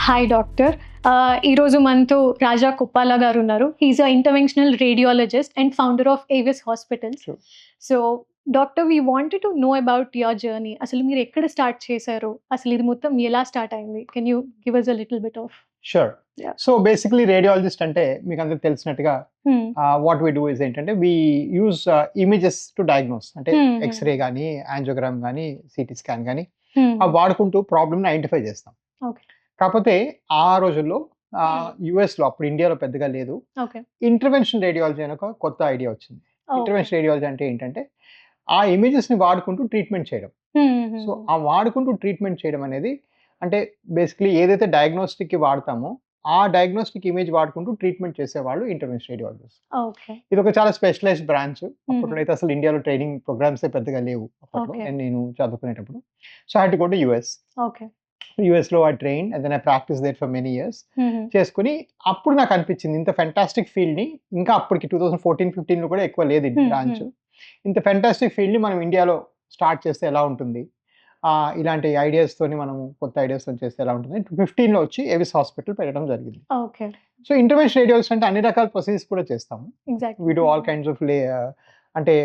Hi doctor. ఈరోజు మనతో రాజా కుప్పాల గారు ఉన్నారు. He is a interventional radiologist and founder of Avis hospitals. Sure. So doctor, we wanted to know about your journey. అసలు మీరు ఎక్కడ స్టార్ట్ చేశారు? అసలు ఇది మొత్తం ఎలా స్టార్ట్ అయింది? Can you give us a little bit of? Sure. Yeah. So basically radiologist అంటే మీకు అందరికి తెలిసినట్టుగా వాట్ వీ డూ ఇస్ ఏంటంటే we use images to diagnose, అంటే ఎక్స్రే కానీ యాంజియోగ్రామ్ కానీ సిటీ స్కాన్ కానీ అవి వాడుకుంటూ ప్రాబ్లమ్ని ఐడెంటిఫై చేస్తాం. ఓకే. కాకపోతే ఆ రోజుల్లో యుఎస్లో, అప్పుడు ఇండియాలో పెద్దగా లేదు, ఓకే. ఇంటర్వెన్షన్ రేడియాలజీ అని ఒక కొత్త ఐడియా వచ్చింది. ఇంటర్వెన్షన్ రేడియాలజీ అంటే ఏంటంటే ఆ ఇమేజెస్ని వాడుకుంటూ ట్రీట్మెంట్ చేయడం. సో ఆ వాడుకుంటూ ట్రీట్మెంట్ చేయడం అనేది అంటే బేసిక్లీ ఏదైతే డయాగ్నోస్టిక్కి వాడతామో ఆ డయాగ్నోస్టిక్ ఇమేజ్ వాడుకుంటూ ట్రీట్మెంట్ చేసేవాళ్ళు ఇంటర్వెన్షన్ రేడియాలజిస్ట్. ఓకే. ఇది ఒక చాలా స్పెషలైజ్డ్ బ్రాంచ్. అప్పుడైతే అసలు ఇండియాలో ట్రైనింగ్ ప్రోగ్రామ్స్ పెద్దగా లేవు అప్పట్లో, Okay. నేను చదువుకునేటప్పుడు. So I had to go to US. Okay. యుఎస్లో I train and then I practice there for many years చేసుకుని అప్పుడు నాకు అనిపించింది ఇంత ఫెంటాస్టిక్ ఫీల్డ్ని, ఇంకా అప్పటికి 2014-15లో కూడా ఎక్కువ లేదు ఈ బ్రాంచ్, ఇంత ఫెంటాస్టిక్ ఫీల్డ్ని మనం ఇండియాలో స్టార్ట్ చేస్తే ఎలా ఉంటుంది, ఇలాంటి ఐడియాస్తోని మనము కొత్త ఐడియాస్తో చేస్తే ఎలా ఉంటుంది. 2015లో వచ్చి ఏవిస్ హాస్పిటల్ పెట్టడం జరిగింది. ఓకే. సో ఇంటర్వెన్షన్ రేడియాలజిస్ట్ అంటే అన్ని రకాల ప్రొసీజర్స్ కూడా చేస్తాము. Exactly. We do all kinds of అంటే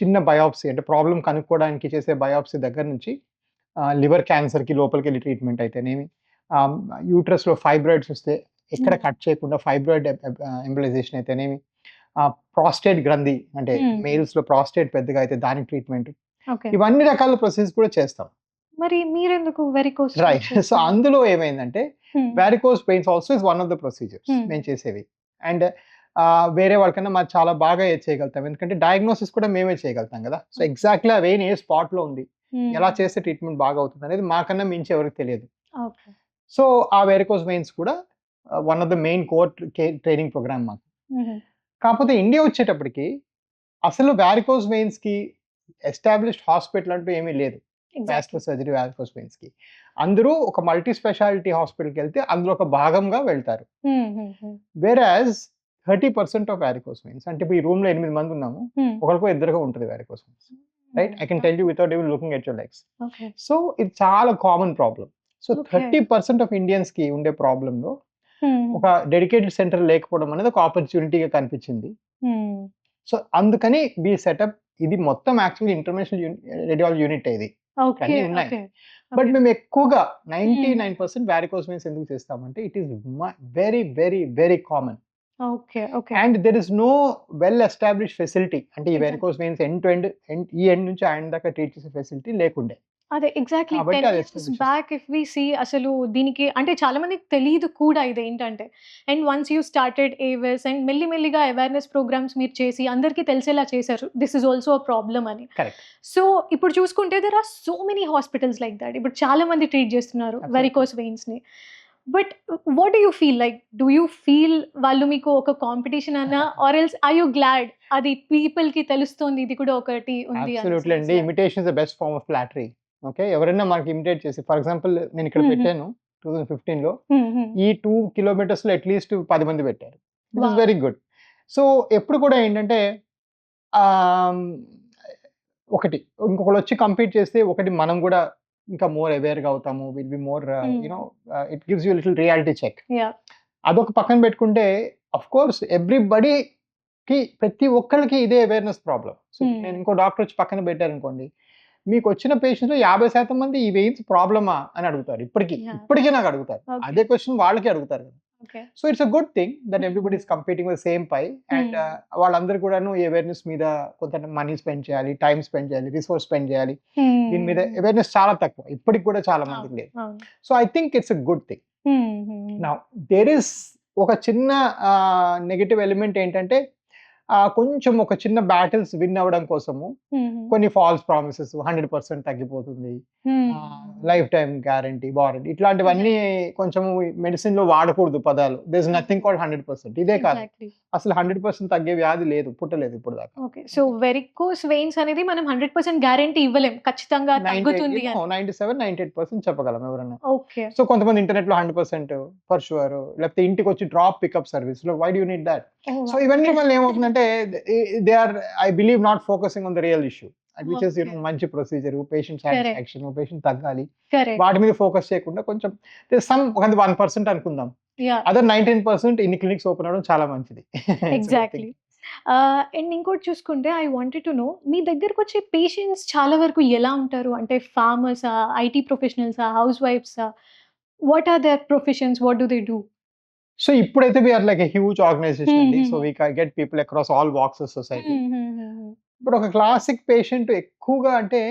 చిన్న బయాప్సీ, అంటే ప్రాబ్లం కనుక్కోవడానికి చేసే బయాప్సీ దగ్గర నుంచి లివర్ క్యాన్సర్కి లోపలికి వెళ్ళి ట్రీట్మెంట్ అయితేనేమి, యూట్రస్లో ఫైబ్రాయిడ్స్ వస్తే ఎక్కడ కట్ చేయకుండా ఫైబ్రాయిడ్ ఎంబలైజేషన్ అయితేనేమి, ప్రాస్టేట్ గ్రంథి అంటే మేల్స్లో ప్రాస్టేట్ పెద్దగా అయితే దానికి ట్రీట్మెంట్, ఓకే. ఇవన్నీ రకాల ప్రొసీజర్స్ కూడా చేస్తాం. మరి మీరెందుకు వెరికోస్? రైట్. సో అందులో ఏమైందంటే varicose pains also is one of the procedures మేము చేసేవి. అండ్ వేరే వాళ్ళకన్నా మాకు చాలా బాగా చేయగలుగుతాం, ఎందుకంటే డయాగ్నోసిస్ కూడా మేమే చేయగలుగుతాం కదా. సో ఎగ్జాక్ట్లీ ఆ వెయిన్ ఏ స్పాట్లో ఉంది, ఎలా చేస్తే ట్రీట్మెంట్ బాగా అవుతుంది అనేది మాకన్నా మించి ఎవరికి తెలియదు. ఓకే. సో ఆ వెరికోస్ వెయిన్స్ కూడా one of the main core training program మాకు. కాకపోతే ఇండియా వచ్చేటప్పటికి అసలు వారికోస్ వెయిన్స్కి ఎస్టాబ్లిష్డ్ హాస్పిటల్ అంటూ ఏమీ లేదు. వాస్కులర్ సర్జరీ వారికోస్ వెయిన్స్కి అందరూ ఒక మల్టీ స్పెషాలిటీ హాస్పిటల్కి వెళ్తే అందులో ఒక భాగంగా వెళ్తారు. వేరాజ్ 30% ఆఫ్ వారికోస్ వెయిన్స్, అంటే ఇప్పుడు ఈ రూమ్లో 8 మంది ఉన్నాము, ఒకరికో ఇద్దరుగా ఉంటుంది varicose veins. Right, I can tell you without even looking at your legs. So ఇది చాలా కామన్ ప్రాబ్లం. సో 30% ఆఫ్ ఇండియన్స్కి ఉండే ప్రాబ్లంలో ఒక డెడికేటెడ్ సెంటర్ లేకపోవడం అనేది ఒక ఆపర్చునిటీగా కనిపించింది. సో అందుకని బీ సెటప్ ఇది మొత్తం యాక్చువల్లీ ఇంటర్నేషనల్ రేడియాలజీ యూనిట్ ఇది అన్నీ ఉన్నాయి. బట్ మేము ఎక్కువగా 99% వారికోస్ వెయిన్స్ ఎందుకు చేస్తామంటే it is very very very common. Okay. Okay. And there is no well establish facility, అంటే ఈ varicose veins end to end, ఈ ఎండ్ నుంచి ఆ ఎండ్ దాకా ట్రీట్ చేసే ఫెసిలిటీ లేకుండే. అదే ఎగ్జాక్ట్లీ కాబట్టి 10 అది years establish back if we see అసలు దీనికి అంటే చాలా మందికి తెలియదు కూడా ఇదేంటంటే. And once you started AVIS and మెల్లిమెల్లిగా అవేర్నెస్ ప్రోగ్రామ్స్ మీరు చేసి అందరికీ తెలిసేలా చేశారు this is also a problem అని. కరెక్ట్. సో ఇప్పుడు చూసుకుంటే there are so many hospitals like that. ఇప్పుడు చాలా మంది ట్రీట్ చేస్తున్నారు వెరికోస్ వెయిన్స్ని. But what do you feel like? Do you feel వాళ్ళు మీకు ఒక కాంపిటీషన్ అన్నా or else are you glad అది పీపుల్కి తెలుస్తుంది ఇది కూడా ఒకటి ఉంది? అబ్సల్యూట్లీ అండి. Imitation is the best form of flattery. Okay, ఎవరైనా మనకి ఇమిటేట్ చేసి, ఫర్ ఎగ్జాంపుల్ నేను ఇక్కడ పెట్టాను 2015లో, ఈ 2 kilometers అట్లీస్ట్ 10 మంది పెట్టారు. It is very good. So ఎప్పుడు కూడా ఏంటంటే ఒకటి ఇంకొకరు వచ్చి కంపీట్ చేస్తే ఒకటి మనం కూడా ఇంకా మోర్ అవేర్గా అవుతాము, will be more you know it gives you little reality check. అదొక పక్కన పెట్టుకుంటే అఫ్ కోర్స్ ఎవ్రీబడీకి ప్రతి ఒక్కరికి ఇదే అవేర్నెస్ ప్రాబ్లం. సో నేను ఇంకో డాక్టర్ వచ్చి పక్కన పెట్టారనుకోండి, మీకు వచ్చిన పేషెంట్స్లో 50% మంది ఈ వెయిన్స్ ప్రాబ్లమా అని అడుగుతారు. ఇప్పటికీ నాకు అడుగుతారు. అదే క్వశ్చన్ వాళ్ళకి అడుగుతారు కదా. So it's a good thing that everybody is competing with same pie. And వాళ్ళందరూ కూడాను ఈ అవేర్నెస్ మీద కొంత మనీ స్పెండ్ చేయాలి, టైం స్పెండ్ చేయాలి, రిసోర్స్ స్పెండ్ చేయాలి. దీని మీద అవేర్నెస్ చాలా తక్కువ, ఇప్పటికి కూడా చాలా మందికి లేదు. So I think it's a good thing. Now there is ఒక చిన్న నెగటివ్ ఎలిమెంట్ ఏంటంటే కొంచెం ఒక చిన్న బ్యాటిల్స్ విన్ అవ్వడం కోసము కొన్ని ఫాల్స్ ప్రామిసెస్, 100% తగ్గిపోతుంది, లైఫ్ టైం గ్యారంటీ, వారంటీ, ఇట్లాంటివన్నీ కొంచెం మెడిసిన్ లో వాడకూడదు పదాలు. There is nothing called 100%. ఇదే కాదు, అసలు 100% తగ్గే వ్యాధి లేదు, పుట్టలేదు ఇప్పుడు దాకా. ఓకే. సో వెరికోస్ వెయిన్స్ అనేది మనం 100% గ్యారంటీ ఇవ్వలేం, ఖచ్చితంగా తగ్గుతుంది అని. 97-98% చెప్పగలం ఎవరన్నా. ఓకే. సో కొంతమంది ఇంటర్నెట్ లో 100% ఫర్ షూర్, లేకపోతే ఇంటికి వచ్చి డ్రాప్ పికప్ సర్వీస్ లో why do need that? So ఇవన్నీ మళ్ళీ ఏమవుతుందంటే they are, I believe, not focusing on the real issue. Which is మంచి ప్రొసీజర్, పేషెంట్ సాటిస్ఫాక్షన్, పేషెంట్ తగ్గాలి, కరెక్ట్. వాటి మీద ఫోకస్ చేయకుండా కొంచెం సమ్ 1% అనుకుందాం, యా, అదర్ 19% ఇన్ని క్లినిక్స్ ఓపెన్ అవ్వడం చాలా మంచిది. ఎగ్జాక్ట్లీ. అండ్ ఇంకోటి చూసుకుంటే ఐ వాంటెడ్ టు నో, మీ దగ్గరకు వచ్చే పేషెంట్స్ చాలా వరకు ఎలా ఉంటారు? అంటే ఫార్మర్సా, ఐటీ ప్రొఫెషనల్సా, హౌస్ వైఫ్సా? What are their professions? What do they do? So ఇప్పుడైతే we're like a huge organisation అండి. So we get people across all walks of society. ఇప్పుడు ఒక క్లాసిక్ పేషెంట్ ఎక్కువగా అంటే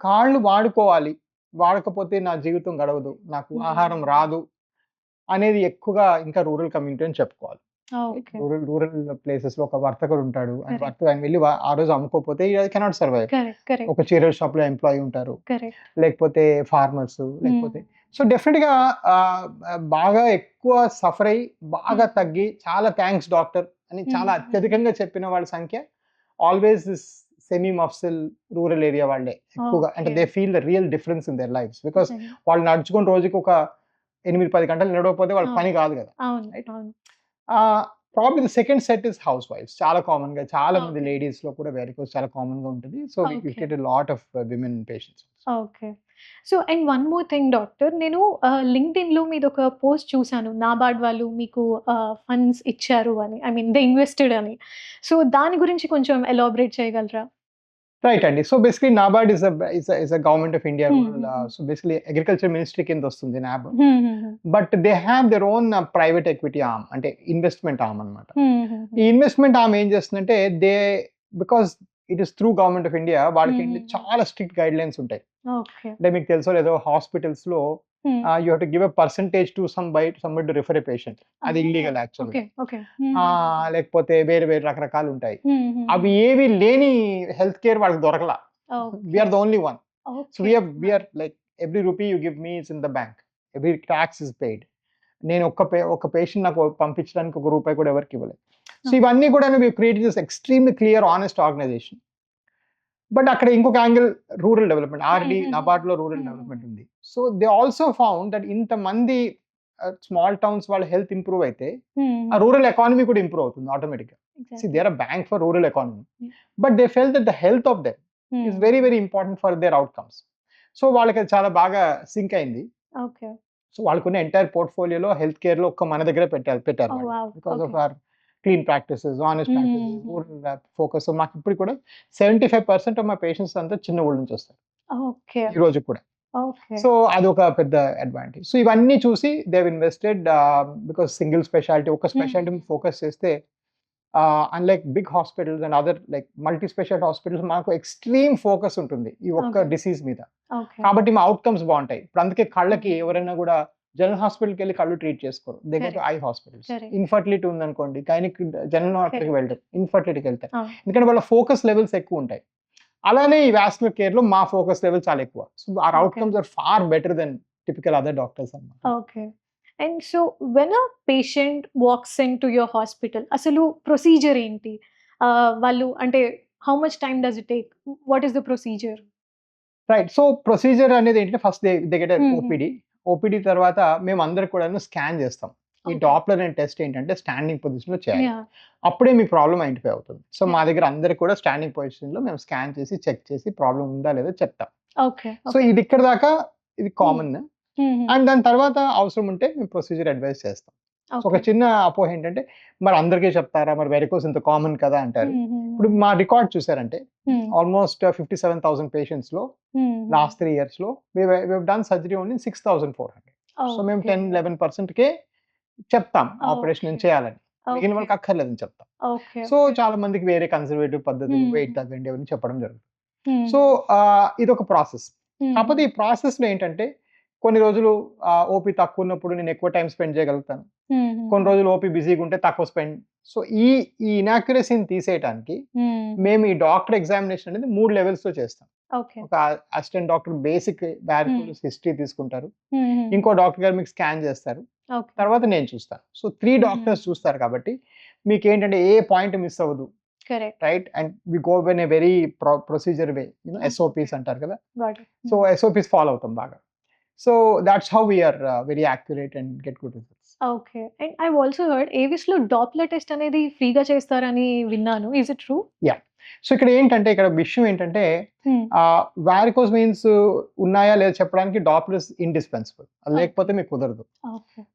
కాళ్ళు వాడుకోవాలి, వాడకపోతే నా జీవితం గడవదు, నాకు ఆహారం రాదు అనేది ఎక్కువగా ఇంకా రూరల్ కమ్యూనిటీ అని చెప్పుకోవాలి. రూరల్ ప్లేసెస్ లో ఒక వర్తకుడు ఉంటాడు, ఆయన వెళ్ళి ఆ రోజు అమ్ముకోకపోతే కెనాట్ సర్వైవ్. ఒక చీరల షాప్ లో ఎంప్లాయీ ఉంటారు, లేకపోతే ఫార్మర్స్, లేకపోతే సో డెఫినెట్ గా బాగా ఎక్కువ సఫర్ అయ్యి బాగా తగ్గి చాలా థ్యాంక్స్ డాక్టర్ అని చాలా అత్యధికంగా చెప్పిన వాళ్ళ సంఖ్య always this semi mofussil rural area వాళ్ళే ఎక్కువగా. అంటే they feel the real difference in their lives, because వాళ్ళు నడుచుకుని రోజుకి ఒక 8-10 గంటలు నడవకపోతే వాళ్ళ పని కాదు కదా. Probably the second set is హౌస్ వైఫ్స్. చాలా కామన్ గా చాలా మంది లేడీస్ లో కూడా వెరికోస్ చాలా కామన్ గా ఉంటుంది. So we get a lot of women patients. Okay. So and one more thing doctor, నేను లింక్డ్ఇన్‌లో మీదొక పోస్ట్ చూసాను. నాబార్డ్ వాళ్ళు మీకు ఫండ్స్ ఇచ్చారు అని, ఐ మీన్ దే ఇన్వెస్టెడ్ అని. సో దాని గురించి కొంచెం ఎలాబరేట్ చేయగలరా? రైట్ అండి. So basically NABARD is a government of India rural, so basically agriculture ministry కింద వస్తుంది నాబ్. But they have their own private equity arm, అంటే ఇన్వెస్ట్మెంట్ ఆర్మ్ అన్నమాట. ఈ ఇన్వెస్ట్మెంట్ ఆర్మ్ ఏం చేస్తుందంటే because it is through government of India, వాళ్ళకి చాలా స్ట్రిక్ట్ గైడ్ లైన్స్ ఉంటాయి. అంటే మీకు తెలుసో లేదో హాస్పిటల్స్ లో you have to give a percentage to somebody to refer a patient. అది ఇల్లీగల్ యాక్చువల్లీ. లేకపోతే వేరే వేరే రకరకాలు ఉంటాయి. అవి ఏవి లేని హెల్త్ కేర్ వాళ్ళకి దొరకలా. We're the only one. So we're like every rupee you give me is in the bank, every tax is paid. నేను ఒక పేషెంట్ నాకు పంపించడానికి ₹1 కూడా ఎవరికి ఇవ్వలేదు. సో ఇవన్నీ కూడా create this extremely clear honest organisation. But అక్కడ ఇంకొక angle rural development, RD NABARD లో రూరల్ డెవలప్మెంట్ ఉంది. So they also found that ఇంతమంది స్మాల్ టౌన్స్ వాళ్ళ హెల్త్ ఇంప్రూవ్ అయితే ఆ రూరల్ ఎకానమీ కూడా ఇంప్రూవ్ అవుతుంది ఆటోమేటిక్గా. See, they are a bank for rural economy, but they felt that the health of them is very very important for their outcomes. So వాళ్ళకి అది చాలా బాగా సింక్ అయింది. ఓకే. సో వాళ్ళకున్న ఎంటైర్ పోర్ట్ఫోలియోలో హెల్త్ కేర్ లో ఒక్క మన దగ్గర పెట్టారు because of our clean practices, honest practices, rural focus. So మాకు ఇప్పుడు కూడా 75% ఆఫ్ మా పేషెంట్స్ అంతా చిన్న ఊళ్ళ నుంచి వస్తారు ఈ రోజు కూడా. సో అదొక పెద్ద అడ్వాంటేజ్. సో ఇవన్నీ చూసి they have invested, because single speciality, ఒక స్పెషాలిటీ ఫోకస్ చేస్తే unlike big hospitals and other like multi speciality hospitals మాకు ఎక్స్ట్రీమ్ ఫోకస్ ఉంటుంది ఈ ఒక్క డిసీజ్ మీద. కాబట్టి మా అవుట్కమ్స్ బాగుంటాయి. ఇప్పుడు అందుకే కళ్ళకి ఎవరైనా కూడా జనరల్ హాస్పిటల్కి వెళ్ళి కళ్ళు ట్రీట్ చేసుకోరు, they go to I hospitals. Infertility ఉందనుకోండి, గైనిక్ జనరల్ హాస్పిటల్కి వెళ్తారు, ఇన్ఫర్టిలిటీకి వెళ్తారు, ఎందుకంటే వాళ్ళ ఫోకస్ లెవెల్స్ ఎక్కువ ఉంటాయి. అలానే ఈ వాస్కులర్ కేర్ లో మా ఫోకస్ లెవెల్ చాలా ఎక్కువ. So our outcomes are far better than typical other doctors అన్నమాట. Okay. And so when a patient walks in to your hospital, అసలు ప్రొసీజర్ ఏంటి? వాళ్ళు అంటే how much time does it take? What is the procedure? Right. So procedure అనేది ఏంటంటే first they get OPD తర్వాత మేము అందరు కూడా స్కాన్ చేస్తాం. ఈ డాప్లర్ అనే టెస్ట్ ఏంటంటే స్టాండింగ్ పొజిషన్ లో చేయాలి, అప్పుడే మీ ప్రాబ్లం ఐడెంటిఫై అవుతుంది. సో మా దగ్గర అందరు కూడా స్టాండింగ్ పొజిషన్ లో మేము స్కాన్ చేసి చెక్ చేసి ప్రాబ్లం ఉందా లేదా చెప్తాం. సో ఇది ఇక్కడ దాకా ఇది కామన్. అండ్ దాని తర్వాత అవసరం ఉంటే మేము ప్రొసీజర్ అడ్వైస్ చేస్తాం. ఒక చిన్న అపోహ ఏంటంటే మరి అందరికీ చెప్తారా, మరి వెరికోస్ ఇంత కామన్ కదా అంటారు. ఇప్పుడు మా రికార్డ్ చూసారంటే ఆల్మోస్ట్ 57,000 పేషెంట్స్ లో లాస్ట్ 3 years లో డన్ సర్జరీ ఓన్లీ 6,400. సో మేము 10-11% కే చెప్తాం ఆపరేషన్ చేయాలని, మిగిలిన వాళ్ళకి అక్కర్లేదని చెప్తాం. సో చాలా మందికి వేరే కన్సర్వేటివ్ పద్ధతులు, వెయిట్ తగ్గండి అవన్నీ చెప్పడం జరుగుతుంది. సో ఇది ఒక ప్రాసెస్. కాకపోతే ఈ ప్రాసెస్ లో ఏంటంటే కొన్ని రోజులు ఓపీ తక్కువ ఉన్నప్పుడు నేను ఎక్కువ టైం స్పెండ్ చేయగలుగుతాను, కొన్ని రోజులు ఓపీ బిజీగా ఉంటే తక్కువ స్పెండ్. సో ఈ ఇనాక్యురసీని తీసేయడానికి మేము ఈ డాక్టర్ ఎగ్జామినేషన్ అనేది 3 levels లో చేస్తాం. ఒక assistant doctor basic varicose history తీసుకుంటారు, ఇంకో డాక్టర్ గారు మీకు స్కాన్ చేస్తారు, తర్వాత నేను చూస్తాను. సో 3 doctors చూస్తారు కాబట్టి మీకు ఏంటంటే ఏ పాయింట్ మిస్ అవ్వదు. Right. And we go in a very procedure way, SOPs అంటారు కదా. సో SOPs ఫాలో అవుతాం బాగా. So that's how we are very accurate and get good results. Okay. And I've also heard AVIS లో Doppler test అనేది ఫ్రీగా చేస్తారని విన్నాను. Is it true? Yeah. So ఇక్కడ ఏంటంటే ఇక్కడ విషయం ఏంటంటే వారికోస్ వెయిన్స్ ఉన్నాయా లేదా చెప్పడానికి డాప్లర్ ఇస్ ఇండిస్పెన్సిబుల్, లేకపోతే మీకు కుదరదు.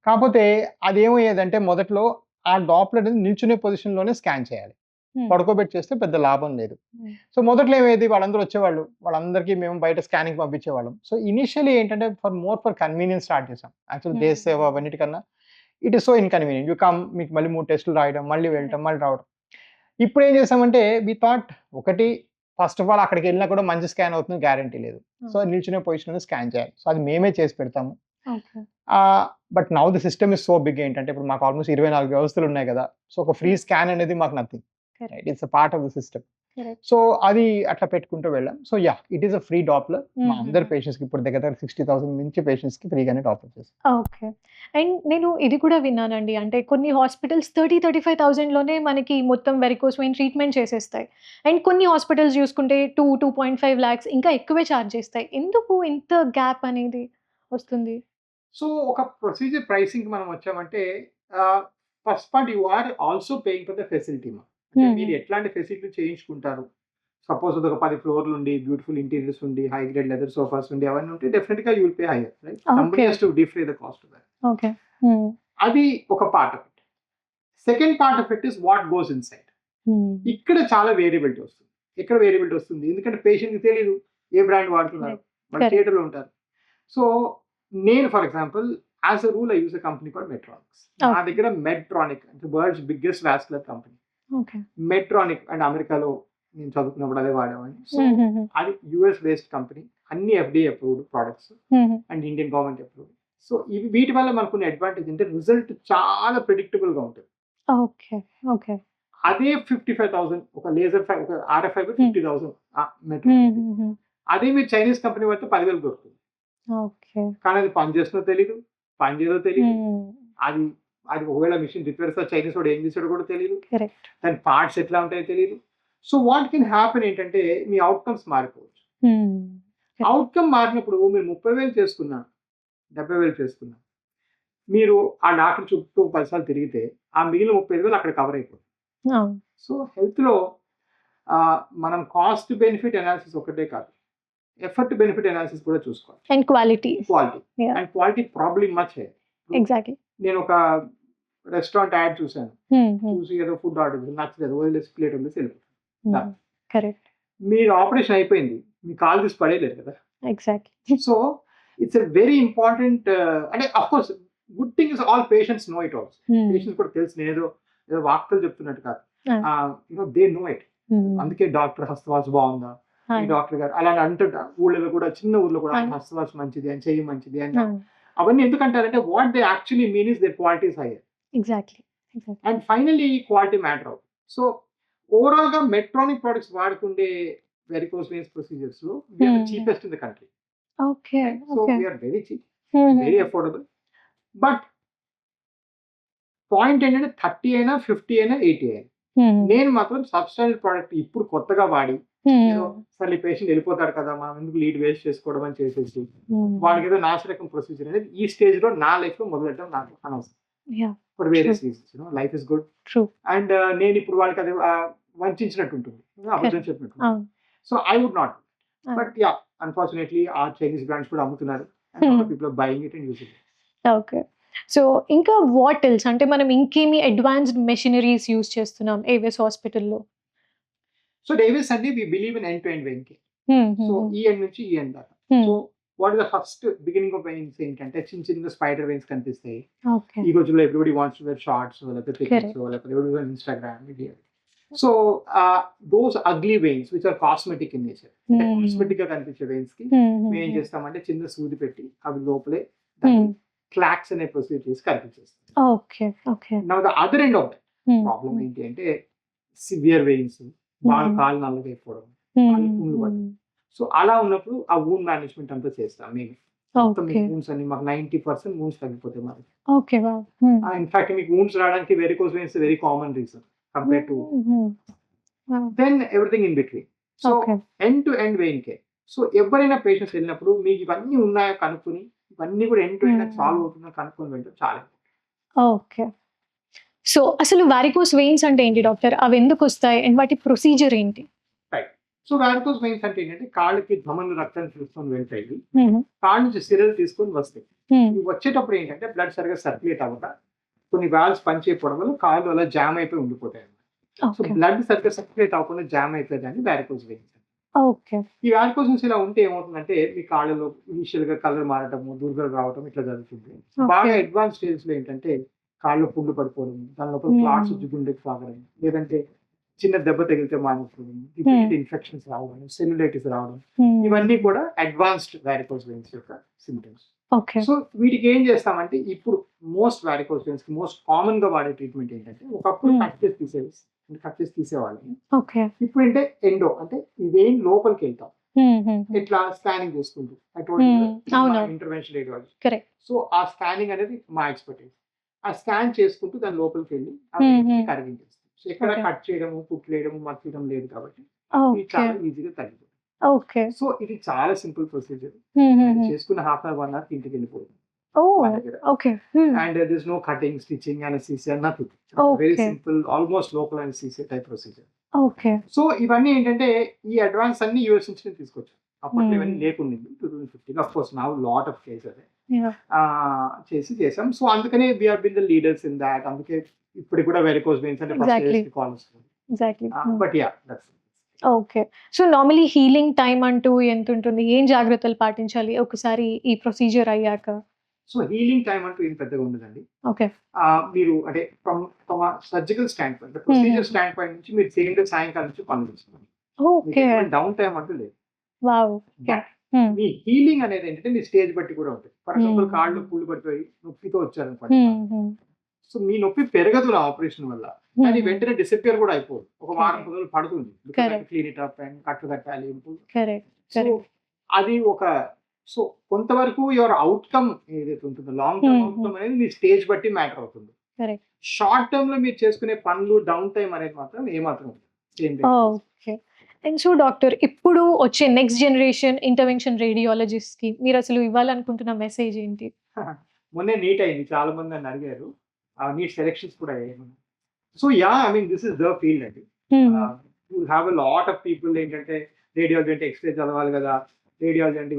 కాకపోతే అదేమయ్యేదంటే మొదట్లో ఆ డాప్లర్ నిల్చునే పొజిషన్ లోనే స్కాన్ చేయాలి, పడుకోబెట్టి చేస్తే పెద్ద లాభం లేదు. సో మొదట్లో ఏమేది వాళ్ళందరూ వచ్చేవాళ్ళు, వాళ్ళందరికీ మేము బయట స్కానింగ్ పంపించేవాళ్ళం. సో ఇనిషియలీ ఏంటంటే ఫర్ కన్వీనియన్స్ స్టార్ట్ చేసాం. యాక్చువల్ దేశ సేవ అవన్నిటికన్నా it is so inconvenient. You come, మీకు మళ్ళీ 3 టెస్టులు రాయడం, మళ్ళీ వెళ్ళటం, మళ్ళీ రావడం. ఇప్పుడు ఏం చేసామంటే వి థాట్ ఒకటి ఫస్ట్ ఆఫ్ ఆల్ అక్కడికి వెళ్ళినా కూడా మంచి స్కాన్ అవుతుంది గ్యారంటీ లేదు. సో నిల్చునే పొజిషన్ స్కాన్ చేయాలి. సో అది మేమే చేసి పెడతాము. But now the system is so big. ఏంటంటే ఇప్పుడు మాకు ఆల్మోస్ట్ 24 వ్యవస్థలు ఉన్నాయి కదా. సో ఒక ఫ్రీ స్కాన్ అనేది మాకు nothing, it's a part of the system. So అది అట్లా పెట్టుకుంటూ వెళ్ళాం. So yeah, it is a free Doppler. మా అందరి పేషెంట్స్ కి ఇప్పుడు దగ్గర 60,000 మించి పేషెంట్స్ కి ఫ్రీగానే డాప్లర్ చేస్తాం. ఓకే. అండ్ నేను ఇది కూడా విన్నానండి, అంటే కొన్ని హాస్పిటల్స్ 30-35,000 లోనే మనకి మొత్తం వెరికోస్ వెయిన్ ట్రీట్మెంట్ చేసేస్తాయి. అండ్ కొన్ని హాస్పిటల్స్ చూసుకుంటే 2.5 lakhs ఇంకా ఎక్కువే ఛార్జ్ చేస్తాయి. ఎందుకు ఇంత గ్యాప్ అనేది వస్తుంది? సో ఒక ప్రొసీజర్ ప్రైసింగ్ మనం వచ్చామంటే first part you are also paying for the facility. మీరు ఎట్లాంటి ఫెసిలిటీ చేయించుకుంటారు? సపోజ్ ఒక 10 ఫ్లోర్లు ఉండి, బ్యూటిఫుల్ ఇంటీరియర్స్ ఉండి, హై గ్రేడ్ లెదర్ సోఫాస్ ఉండి, అవన్నీ ఉంటే డెఫినెట్ గా you will pay higher, right? Somebody has to defray the cost of that. Okay. అది ఒక part of it. Second part of it is what goes inside. ఇక్కడ చాలా variability వస్తుంది. ఎక్కడ వేరియబిలిటీ వస్తుంది? ఎందుకంటే పేషెంట్ కి తెలియదు ఏ బ్రాండ్ వాడుతున్నారు, మన థియేటర్ లో ఉంటారు. సో నేను for example as a rule I use a company called Medtronics. నా దగ్గర మెట్రానిక్ అంటే world's biggest vascular company. Medtronic and అమెరికాలో నేను చదువుకున్నప్పుడు అదే వాడేవాడిని. సో అది యుఎస్ బేస్డ్ కంపెనీ, అన్ని FDA approved products and Indian government approved. So ఇవి వీటి వల్ల మనకున్న అడ్వాంటేజ్ అంటే రిజల్ట్ చాలా ప్రెడిక్టబుల్ గా ఉంటుంది. ఓకే. ఓకే. అదే 55,000 ఒక లేజర్ ఒక RF ఫైబర్ 50,000 మెట్రానిక్. అదే మీరు చైనీస్ కంపెనీ పడితే 10,000 దొరుకుతుంది. ఓకే. కానీ అది పని చేస్తుందో తెలీదు, పని చేయదో తెలియదు. అది అది ఒకవేళ మిషన్ రిపేర్స్ చైనీస్ వాడు ఏం చేసాడో కూడా తెలియదు, దాని పార్ట్స్ ఎట్లా ఉంటాయో తెలియదు. సో వాట్ కెన్ హ్యాపెన్ ఏంటంటే మీ అవుట్కమ్స్ మారిపోవచ్చు. అవుట్కమ్ మారినప్పుడు మీరు 30,000 చేసుకున్నా, 70,000 చేసుకున్నా, మీరు ఆ డాక్టర్ చుట్టూ 10 సార్లు తిరిగితే ఆ మిగిలిన 35,000 అక్కడ కవర్ అయిపోతుంది. సో హెల్త్ లో మనం కాస్ట్ బెనిఫిట్ అనాలిసిస్ ఒకటే కాదు, ఎఫర్ట్ బెనిఫిట్ అనాలిసిస్ కూడా చూసుకోవాలి. And quality probably much high. Exactly. నేను ఒక రెస్టారెంట్ యాడ్ చూసాను, చూసి ఏదో ఫుడ్ ఆర్డర్ నచ్చలేదు, వదిలేసి ప్లేట్ వదిలేసి వెళ్ళిపోతాను. కరెక్ట్. మీరు ఆపరేషన్ అయిపోయింది, మీ కాల్ తీసి పడేయలేదు కదా. Exactly. So it's a very important. అంటే of course good thing is all patients know it also. Patients కూడా తెలుసు, నేను ఏదో వార్తలు చెప్తున్నట్టు కాదు. They know it. అందుకే డాక్టర్ హస్తవాస్ బాగుందా, ఈ డాక్టర్ గారు అలా అంటుంటారు. ఊళ్ళలో కూడా, చిన్న ఊర్లో కూడా హస్తవాస్ మంచిది అని, చెయ్యి మంచిది అని. అవన్నీ ఎందుకంటారంటే what they actually mean is their quality is higher. Exactly. And finally quality matter అవుతుంది. సో ఓవరాల్ గా మెట్రానిక్ ప్రొడక్ట్స్ వాడుకుంటే వెరికోస్ వెయిన్స్ ప్రొసీజర్స్ లో we are the cheapest in the country. Okay. So we are very cheap, very affordable. But point ఏంటంటే 30 అయినా 50 అయినా 80 అయినా నేను మాత్రం సబ్స్టాండర్డ్ ప్రోడక్ట్ ఇప్పుడు కొత్తగా వాడి సరే పేషెంట్ వెళ్ళిపోతాడు కదా, మనం ఎందుకు లీడ్ వేస్ట్ చేసుకోవడం అని చేసేసి వాడికి ఏదో నాశరకం ప్రొసీజర్ అనేది ఈ స్టేజ్ లో నా లైఫ్ లో మొదలెట్టడం నాకు అనవసరం. For various reasons life is good. And నేను ఇప్పుడు వాళ్ళకి అది వంచినట్టు ఉంటుంది, అబద్ధం చెప్పినట్టు. So I would not. But yeah, unfortunately ఆ చైనీస్ బ్రాండ్స్ కూడా అమ్ముతున్నారు, people are buying it and using it. Okay. So ఇంకా వాట్ ఎల్స్ అంటే మనం ఇంకేమి అడ్వాన్స్డ్ మెషినరీస్ యూజ్ చేస్తున్నాం ఏవిఎస్ హాస్పిటల్లో? సో డేవిస్ అంటే we believe in end to end vein care. So ఈ ఎండ్ నుంచి ఈ ఎండ్ దాకా. So what is the first beginning of veins ఏంటంటే చిన్న చిన్న స్పైడర్ వెయిన్స్ కనిపిస్తాయి. ఈ రోజుల్లో everybody wants to wear shorts లేకపోతే పిక్చర్స్ లేకపోతే everyone Instagram video. So those ugly veins which are cosmetic in nature, cosmetic గా కనిపించే వెయిన్స్ కి మేము ఏం చేస్తామంటే చిన్న సూది పెట్టి అవి లోపలే క్లాక్స్ అనే ప్రొసీజర్ చేసి కనిపించేస్తాం. Okay. Okay. Now the other end of that problem ఏంటి అంటే సివియర్ వెయిన్స్, బాగా కాలు నల్లగా అయిపోవడం, పుండ్లు పడడం. సో అలా ఉన్నప్పుడు ఆ వూండ్ మేనేజ్మెంట్ అంతా చేస్తాం మేము. వూండ్స్ అన్ని మాకు 90% వూండ్స్ తగ్గిపోతాయి మాకు. ఓకే. ఇన్ఫాక్ట్ మీకు వూండ్స్ రావడానికి varicose veins very common reason compare to then everything in between. So end to end vein care. So ఎవరైనా పేషెంట్స్ వెళ్ళినప్పుడు మీకు ఇవన్నీ ఉన్నాయో కనుక్కుని ఇవన్నీ కూడా ఎండ్ టు ఎండ్ సాల్వ్ అవుతుందో కనుక్కొని వెళ్ళడం చాలా. ఓకే. సో అసలు వారికోస్ వెయిన్స్ అంటే ఏంటి డాక్టర్? అవి ఎందుకు వస్తాయి అండ్ వాటి ప్రొసీజర్ ఏంటి? సో వారికోస్ వెయిన్స్ అంటే ఏంటంటే కాళ్ళకి ధమనులు రక్తాన్ని తీసుకొని వెళ్తాయి, కాళ్ళ నుంచి సిరలు తీసుకొని వస్తాయి. ఇవి వచ్చేటప్పుడు ఏంటంటే బ్లడ్ సరిగా సర్క్యులేట్ అవ్వక కొన్ని వాల్వ్స్ పనిచేయకపోవడం వల్ల కాళ్ళు అలా జామ్ అయిపోయి ఉండిపోతాయి అన్నమాట. So okay. బ్లడ్ సరిగ్గా సర్క్యులేట్ అవ్వకుండా జామ్ అయిపోయేదాన్ని వారికోస్ వెయిన్స్. ఓకే. ఈ వారికోస్ వెయిన్స్ ఇలా ఉంటే ఏమవుతుందంటే మీ కాళ్ళలో ఇనిషియల్ గా కలర్ మారటము, దుర్గలు రావటం ఇట్లా జరుగుతుంది. బాగా ఓకే. అడ్వాన్స్ స్టేజ్ లో ఏంటంటే కాళ్ళు పుండు పడిపోవడం, దాని లోపల క్లాట్స్ వచ్చి గుండెకి సాగడం, లేదంటే చిన్న దెబ్బ తగిలితే మానిపోవడం, రిపీటెడ్ ఇన్ఫెక్షన్స్ రావడం, సెల్యులైటిస్ రావడం, ఇవన్నీ కూడా అడ్వాన్స్డ్ వారికోస్ వెయిన్స్ యొక్క సింప్టమ్స్. ఓకే. సో వీటికి ఏం చేస్తామంటే ఇప్పుడు మోస్ట్ వారికోస్ వెయిన్స్ కి మోస్ట్ కామన్ గా వాడే ట్రీట్మెంట్ ఏంటంటే ఒకప్పుడు కట్ చేసి తీసేవాళ్ళని. ఓకే. ఇప్పుడు అంటే ఎండో అంటే ఈ వెయిన్ లోపలికి వెళ్తాం, ఇట్లా స్కానింగ్ చేసుకుంటూ అవును. Intervention radiology. కరెక్ట్. సో ఆ స్కానింగ్ అనేది మా ఎక్స్పర్టైజ్. ఆ స్కాన్ చేసుకుంటూ దాని లోపలికి వెళ్ళి కరిగించేస్తాం. సో ఎక్కడ Okay. కట్ చేయడము, కుట్లేయడము, మర్చడం లేదు కాబట్టి ఇది ఓకే. చాలా ఈజీగా తగ్గిపోతుంది. ఓకే. సో ఇది చాలా సింపుల్ ప్రొసీజర్. చేసుకున్న హాఫ్ అన్ అవర్ 1 అవర్ ఇంటికి వెళ్ళిపోతుంది ఓ మా దగ్గర. Okay. And this no cutting, stitching, anaesthesia, nothing. Very Okay. Simple, almost local anaesthesia type procedure. Okay. So ఇవన్నీ ఏంటంటే ఈ అడ్వాన్స్ అన్ని యూఎస్ నుంచి తీసుకొచ్చారు. అప్పట్లో ఇవన్నీ లేకుండా 2015. Of course now lot of cases చేసాం. సో అందుకనే we're been the leaders in that. అందుకే ఇప్పుడు కూడా వెరికోస్ వెయిన్స్ అంటే Exactly. ఫస్ట్ కాల్ వస్తుంది. Exactly. But yeah that's okay. So normally healing time అంటూ ఎంత ఉంటుంది? ఏం జాగ్రత్తలు పాటించాలి ఒకసారి ఈ ప్రొసీజర్ అయ్యాక? సో హీలింగ్ టైం అంటూ ఏం పెద్దగా ఉండదండి. ఓకే. మీరు అంటే from surgical stand point, procedure stand point నుంచి మీరు చేయండి సాయంకాలం నుంచి పనులు చేస్తున్నారు. ఓకే. డౌన్ టైం అంటూ లేదు. వావ్. But మీ హీలింగ్ అనేది ఏంటంటే మీ స్టేజ్ బట్టి కూడా ఉంటుంది. ఫర్ ఎగ్జాంపుల్ కాళ్ళు పూలు పడిపోయి నొప్పితో వచ్చారనుకోండి, సో మీ నొప్పి పెరగదు నా ఆపరేషన్ వల్ల, అది వెంటనే డిసపియర్ కూడా అయిపోదు. ఒక వారం Correct. రోజులు పడుతుంది. Correct. Clean it up and కట్టు కట్టాలి. కరెక్ట్. So Correct. అది ఒక సో కొంతవరకు యువర్ అవుట్కమ్ ఏదైతే ఉంటుందో లాంగ్ టర్మ్ Hmm. అవుట్కమ్ అనేది మీ స్టేజ్ బట్టి మ్యాటర్ అవుతుంది. కరెక్ట్. షార్ట్ టర్మ్ లో మీరు చేసుకునే పనులు డౌన్ టైం అనేది మాత్రం ఏమాత్రం ఉండదు. Same day. Okay. And so doctor, ఇప్పుడు వచ్చే నెక్స్ట్ జనరేషన్ ఇంటర్వెన్షన్ రేడియాలజిస్ట్ కి మీరు అసలు ఇవ్వాలనుకుంటున్న మెసేజ్ ఏంటి? మొన్నే నీట్ అయింది, చాలా మంది నన్ను అడిగారు. ఆ నీట్ సెలెక్షన్స్ కూడా అయ్యాయి. So yeah, I mean this is the field అండి. You have a lot of people ఏంటంటే రేడియాలజీ అంటే ఎక్స్రే చదవాలి కదా, రేడియాలజీ అంటే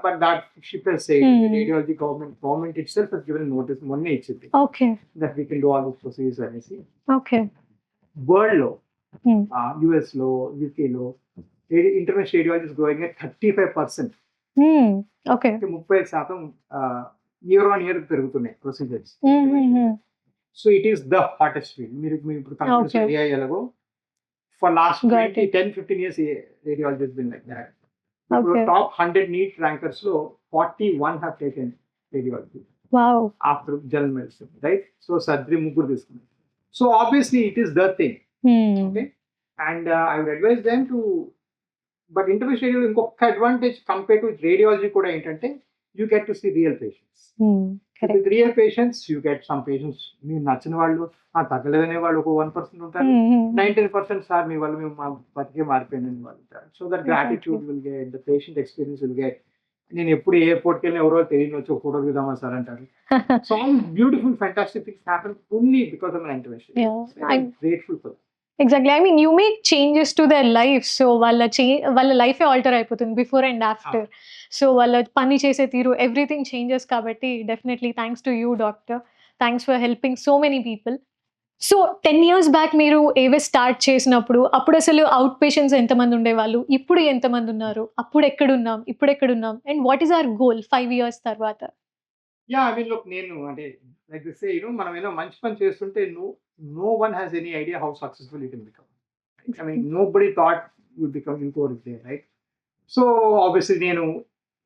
but that ship he's said radiology government itself has given notice మొన్నే ఇచ్చింది okay. That we can do all this procedures అనేసి. Okay. World లో US లో, యూకే లో international radiology is growing at 35%. Okay. 30% year on year పెరుగుతున్నాయి procedures. So it is the hottest field. మీరు ఇప్పుడు computers Okay. AI ఎలాగో for last Got it. 10-15 years radiology has been like that. ఇప్పుడు Okay. Top 100 neat rankers లో 41 have taken radiology wow. After general medicine, right? So surgery ముగ్గురు తీసుకున్నారు. So obviously it is the thing. Okay. And I would advise them to, but interventional radiology ఇంకొక advantage compare to radiology కూడా ఏంటంటే you get to see real patients. Correct. With real patients you get some patients మీరు నచ్చిన వాళ్ళు, తగ్గలేదనే వాళ్ళు ఒక 1% ఉంటారు. 19% sir మీ వల్ల మేము మా బతికే మారిపోయిందని వాళ్ళు ఉంటారు. So that gratitude will get, the patient experience will get. నేను ఎప్పుడు ఎయిర్పోర్ట్కి వెళ్ళిన ఎవరో తెలియని వచ్చి ఒక ఫోటో దిగుదామా సార్ అంటారు. So all beautiful fantastic things happen only because of an intervention. Yeah. I'm grateful for that. Exactly. I mean you make changes to their life. So వాళ్ళ లైఫే ఆల్టర్ అయిపోతుంది బిఫోర్ అండ్ ఆఫ్టర్. సో వాళ్ళ పని చేసే తీరు everything changes కాబట్టి definitely thanks to you doctor. Thanks for helping so many people. So 10 years back మీరు ఏవే స్టార్ట్ చేసినప్పుడు అప్పుడు అసలు అవుట్ పేషెంట్స్ ఎంతమంది ఉండేవాళ్ళు, ఇప్పుడు ఎంతమంది ఉన్నారు, అప్పుడు ఎక్కడున్నాం, ఇప్పుడు ఎక్కడున్నాం, and what is our goal 5 years తర్వాత? యా, ఐ మీన్ లుక్, నేను అంటే లైక్ దిస్ సే మనం ఏదో మంచి పని చేస్తుంటే no one has any idea how successful you can become. I mean, nobody thought you'd become Infosys there, right? So obviously నేను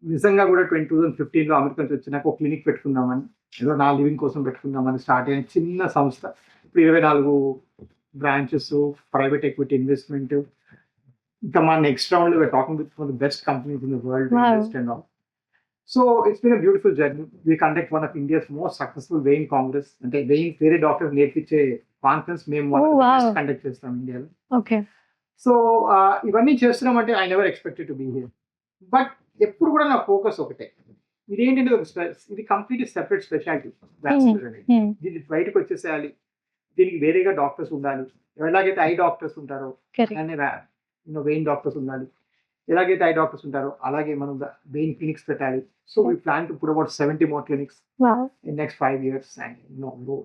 నిజంగా కూడా 2015 లో అమెరికా నుంచి వచ్చినాక ఒక క్లినిక్ పెట్టుకుందామని, ఏదో నా లివింగ్ కోసం పెట్టుకుందామని స్టార్ట్ అయిన చిన్న సంస్థ ఇప్పుడు 24 బ్రాంచెస్, ప్రైవేట్ ఎక్విటీ ఇన్వెస్ట్మెంట్. ఇంకా మా నెక్స్ట్ రౌండ్ లో talking with the best companies in the world invest and all. So it's been a beautiful journey. We conduct one of India's most successful weighing congress. అంటే weighing వేరే doctors నేర్పించే conference మేము conduct చేస్తాం ఇండియాలో. Okay. So ఇవన్నీ చేస్తున్నామంటే I never expected to be here. But ఎప్పుడు కూడా నా ఫోకస్ ఒకటే, ఇదేంటంటే ఇది కంప్లీట్ సెపరేట్ స్పెషాలిటీ. దీన్ని బయటకు వచ్చేసేయాలి, దీనికి వేరేగా డాక్టర్స్ ఉండాలి. ఎలాగైతే ఐ డాక్టర్స్ ఉంటారో Correct. అని వెయిన్ డాక్టర్స్ ఉండాలి. ఎలాగైతే ఐ డాక్టర్స్ ఉంటారో అలాగే మనం వెయిన్ క్లినిక్స్ పెట్టాలి. So we plan to put about 70 more clinics in next 5 years and go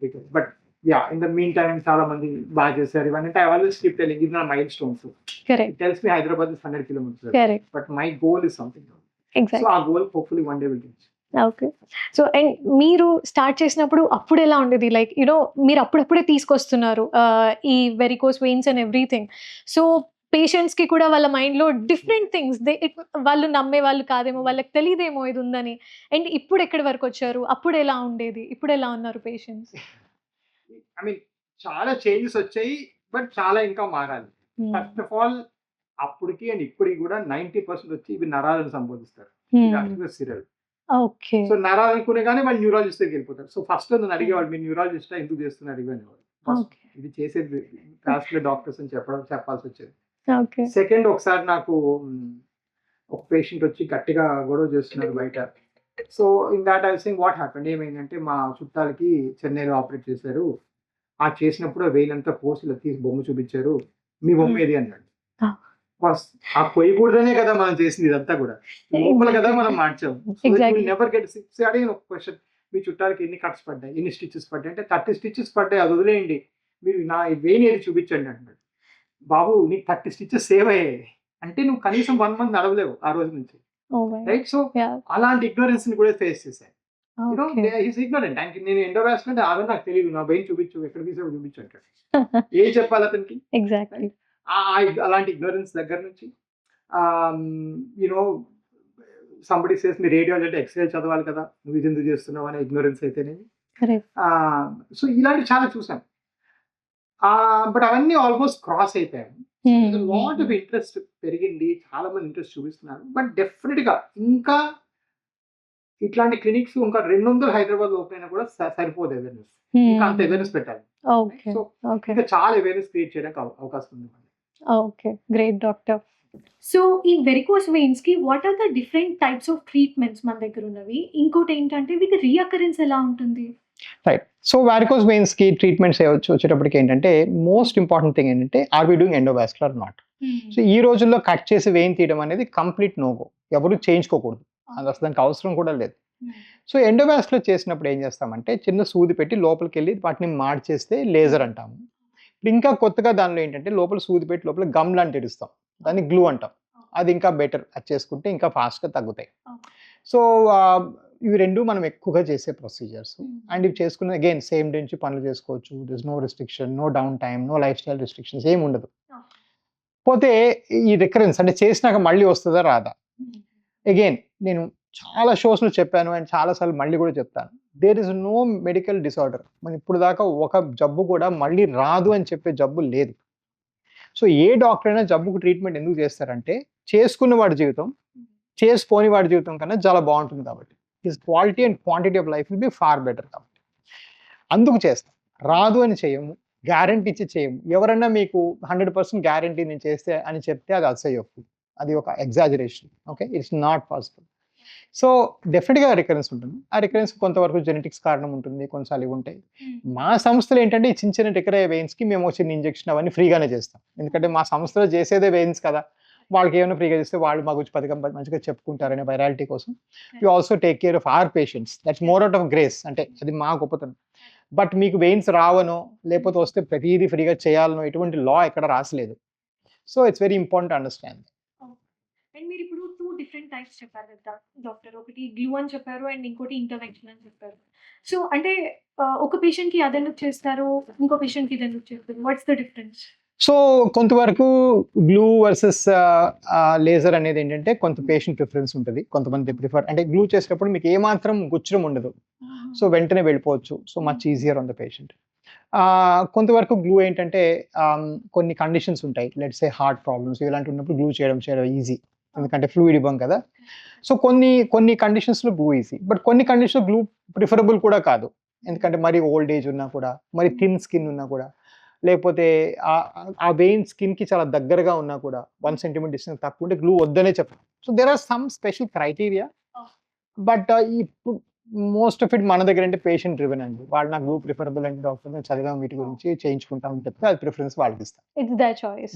bigger. But yeah, in the meantime చాలా మంది బాగా చేశారు ఇవన్నీ. I always keep telling these are milestones. Correct. It tells me Hyderabad is 100 kilometers. Correct. But my goal is something else. Exactly. So our goal hopefully one day will reach. Okay. So and మీరు start చేసినప్పుడు అప్పుడు ఎలా ఉండేది? Like మీరు అప్పుడప్పుడే తీసుకొస్తున్నారు ఈ varicose veins and everything. So పేషెంట్స్కి కూడా వాళ్ళ మైండ్లో డిఫరెంట్ థింగ్స్ వాళ్ళు నమ్మే వాళ్ళు కాదేమో, వాళ్ళకి తెలియదేమో ఇది ఉందని. అండ్ ఇప్పుడు ఎక్కడి వరకు వచ్చారు? అప్పుడు ఎలా ఉండేది, ఇప్పుడు ఎలా ఉన్నారు పేషెంట్స్? ఐ మీన్ చాలా చేంజెస్ వచ్చాయి, బట్ చాలా ఇంకా మారాలి. ఫస్ట్ ఆఫ్ ఆల్ అప్పటికి అండ్ ఇప్పటికి కూడా 90% వచ్చి ఇవి నరాలను సంబోధిస్తారు. సిరల్. ఓకే. సో నరాలు అనుకునే కానీ వాళ్ళు న్యూరాలజిస్ట్ దగ్గరికి వెళ్ళిపోతారు. సో ఫస్ట్ నన్ను అడిగేవాళ్ళు, మీరు న్యూరాలజిస్ట్ ఎందుకు చేస్తున్నారు అడిగేవాళ్ళు. ఫస్ట్ ఇది చేసేది క్లాస్లో డాక్టర్స్ అని చెప్పాల్సి వచ్చేది. సెకండ్ ఒకసారి నాకు ఒక పేషెంట్ వచ్చి గట్టిగా గొడవ చేస్తున్నారు బయట. So in that I sing what happened, ఏమైందంటే మా చుట్టాలకి చెన్నైలో ఆపరేట్ చేశారు. ఆ చేసినప్పుడు వెయిన్ అంతా కోసి ఇలా తీసి బొమ్మ చూపించారు, మీ బొమ్మ ఏది అన్నాడు. ఆ కొయ్యకూడదనే కదా మనం చేసింది ఇదంతా కూడా, లోపల కదా మనం మార్చాము. Never get sick. అడిగిన ఒక క్వశ్చన్, మీ చుట్టాలకి ఎన్ని కట్స్ పడ్డాయి, ఎన్ని స్టిచెస్ పడ్డాయి అంటే 30 స్టిచెస్ పడ్డాయి, అది వదిలేయండి, మీరు నా వెయిన్ ఏది చూపించండి అంటున్నాడు. బాబు నీకు 30 స్టిచెస్ సేవ్ అయ్యాయి అంటే నువ్వు కనీసం 1 month నడవలేవు ఆ రోజు నుంచి. రైట్. సో అలాంటి ఇగ్నోరెన్స్ ని కూడా ఫేస్ చేశాను. ఇగ్నోరెంట్. నేను ఎండోవాస్కులర్ అంటే ఆగో నాకు తెలియదు, నా వెయిన్ చూపించు, ఎక్కడ తీసావు చూపించు అంటాడు. ఏం చెప్పాలి అతనికి? ఎగ్జాక్ట్లీ. అలాంటి ఇగ్నోరెన్స్ దగ్గర నుంచి సంబడి సేస్ మీ రేడియాలజీ అంటే ఎక్స్రే చదవాలి కదా, నువ్వు ఇది ఎందుకు చేస్తున్నావు అనే ఇగ్నోరెన్స్ అయితేనేమి. సో ఇలాంటి చాలా చూసాను. బట్ అవన్నీ ఆల్మోస్ట్ క్రాస్ అయిపోయాను. లాట్ ఆఫ్ ఇంట్రెస్ట్ పెరిగింది, చాలా మంది ఇంట్రెస్ట్ చూపిస్తున్నారు. బట్ డెఫినెట్ గా ఇంకా ఇట్లాంటి క్లినిక్స్ ఇంకా 200 హైదరాబాద్ ఓపెన్ అయినా కూడా సరిపోదు అవేర్నెస్. ఇంకా అంత అవేర్నెస్ పెట్టాలి. సో ఇంకా చాలా అవేర్నెస్ క్రియేట్ చేయడానికి అవకాశం ఉంది. Okay, great doctor. సో ఈ వెరికోస్ వెయిన్స్ కి what are the different types of treatments మన దగ్గర ఉన్నవి? ఇంకోటి ఏంటంటే వీటి రీఅకరెన్స్ ఎలా ఉంటుంది? రైట్. సో వారికోస్ వెయిన్స్ కి ట్రీట్మెంట్స్ వచ్చేటప్పటికి ఏంటంటే మోస్ట్ ఇంపార్టెంట్ థింగ్ ఏంటంటే are we doing endovascular not. So ఈ రోజుల్లో కట్ చేసి వెయిన్ తీయడం అనేది కంప్లీట్ నోగో, ఎవరు చేయించుకోకూడదు, అది అసలు దానికి అవసరం కూడా లేదు. సో ఎండోవాస్కులర్ చేసినప్పుడు ఏం చేస్తామంటే చిన్న సూది పెట్టి లోపలికి వెళ్ళి వాటిని మార్చేస్తే లేజర్ అంటాము. ఇంకా కొత్తగా దానిలో ఏంటంటే లోపల సూది పెట్టి లోపల గమ్ లాంటి ఇస్తాం, దాన్ని గ్లూ అంటాం. అది ఇంకా బెటర్, అది చేసుకుంటే ఇంకా ఫాస్ట్గా తగ్గుతాయి. సో ఇవి రెండు మనం ఎక్కువగా చేసే ప్రొసీజర్స్. అండ్ ఇవి చేసుకున్న అగైన్ సేమ్ డే నుంచి పనులు చేసుకోవచ్చు. This no restriction, no downtime, no lifestyle restrictions ఏమి ఉండదు. పోతే ఈ రికరెన్స్ అంటే చేసినాక మళ్ళీ వస్తుందా రాదా, అగైన్ నేను చాలా షోస్లో చెప్పాను అండ్ చాలాసార్లు మళ్ళీ కూడా చెప్తాను, there is no medical disorder. మనం ఇప్పుడు దాకా ఒక జబ్బు కూడా మళ్ళీ రాదు అని చెప్పే జబ్బు లేదు. సో ఏ డాక్టర్ అయినా జబ్బుకు ట్రీట్మెంట్ ఎందుకు చేస్తారంటే చేసుకున్న వాడి జీవితం చేసుకోని వాడి జీవితం కన్నా చాలా బాగుంటుంది కాబట్టి, his quality and quantity of life will be far better కాబట్టి అందుకు చేస్తాం. రాదు అని చేయము, గ్యారంటీ ఇచ్చి చేయము. ఎవరన్నా మీకు 100% గ్యారంటీ నేను చేస్తే అని చెప్తే అది అసహ్యోక్తి, అది ఒక exaggeration. Okay, it's not possible. So డెఫినెట్గా రికరెన్స్ ఉంటుంది. ఆ రికరెన్స్ కొంతవరకు జెనెటిక్స్ కారణం ఉంటుంది, కొన్నిసార్లు ఇవి ఉంటాయి. మా సంస్థలో ఏంటంటే ఈ చిన్న చిన్న రికర్ అయ్యే వెయిన్స్కి మేము చిన్న ఇంజెక్షన్ అవన్నీ ఫ్రీగానే చేస్తాం. ఎందుకంటే మా సంస్థలో చేసేదే వెయిన్స్ కదా, వాళ్ళకి ఏమైనా ఫ్రీగా చేస్తే వాళ్ళు మా గురించి పథకం మంచిగా చెప్పుకుంటారనే వైరాలిటీ కోసం we also take care of our patients. That's more out of grace, అంటే అది మా గొప్పతనం. బట్ మీకు వెయిన్స్ రావనో లేకపోతే వస్తే ప్రతిదీ ఫ్రీగా చేయాలనో ఎటువంటి లా ఎక్కడ రాసలేదు. So it's very important understand. And మీరు ఇప్పుడు 2 డిఫరెంట్ టైప్స్ చెప్పారు కదా డాక్టర్, ఒకటి గ్లూ అని చెప్పారు అండ్ ఇంకోటి ఇంటర్వెన్షన్ అని చెప్పారు. సో అంటే ఒక పేషెంట్కి అదెందుకు చేస్తారు, ఇంకో పేషెంట్కి ఇదెందుకు చేస్తారు, వాట్స్ ద డిఫరెన్స్? సో కొంతవరకు గ్లూ వర్సెస్ లేజర్ అనేది ఏంటంటే కొంత పేషెంట్ ప్రిఫరెన్స్ ఉంటుంది. కొంతమంది ప్రిఫర్ అంటే గ్లూ చేసేటప్పుడు మీకు ఏమాత్రం గుచ్చడం ఉండదు, సో వెంటనే వెళ్ళిపోవచ్చు. So much easier on the patient. కొంతవరకు గ్లూ ఏంటంటే కొన్ని కండిషన్స్ ఉంటాయి, లెట్స్ సే హార్ట్ ప్రాబ్లమ్స్ ఇలాంటి ఉన్నప్పుడు గ్లూ చేయడం ఈజీ, ఎందుకంటే ఫ్లూయిడ్ ఇవ్వం కదా. సో కొన్ని కండిషన్స్లో గ్లూ ఈజీ, బట్ కొన్ని కండిషన్లో గ్లూ ప్రిఫరబుల్ కూడా కాదు. ఎందుకంటే మరి ఓల్డ్ ఏజ్ ఉన్నా కూడా, మరి థిన్ స్కిన్ ఉన్నా కూడా, లేకపోతే ఆ వెయిన్ స్కిన్కి చాలా దగ్గరగా ఉన్నా కూడా 1 centimeter డిస్టెన్స్ తక్కువ ఉంటే గ్లూ వద్దనే చెప్పాలి. So there are some special criteria. But ఇప్పుడు మోస్ట్ ఆఫ్ ఇట్ మన దగ్గర అంటే పేషెంట్ డ్రివెన్ అండి. వాళ్ళు నాకు గ్రూప్ ప్రిఫరబుల్ అంటే డాక్టర్ నేను చదివాం వీటి గురించి చేయించుకుంటాం అని చెప్తే అది ప్రిఫరెన్స్ వాళ్ళకి ఇస్తాను. It's their choice.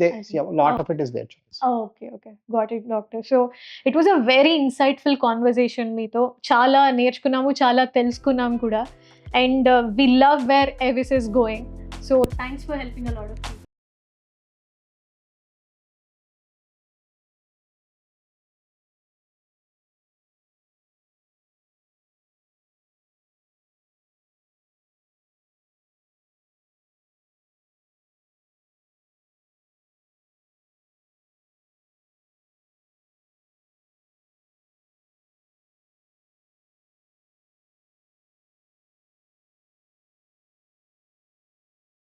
Lot of it is their choice. Okay. Got it, doctor. So it was a very insightful conversation మీతో. చాలా నేర్చుకున్నాము, చాలా తెలుసుకున్నాం కూడా. And we love where Avis is going. So thanks for helping a lot of people.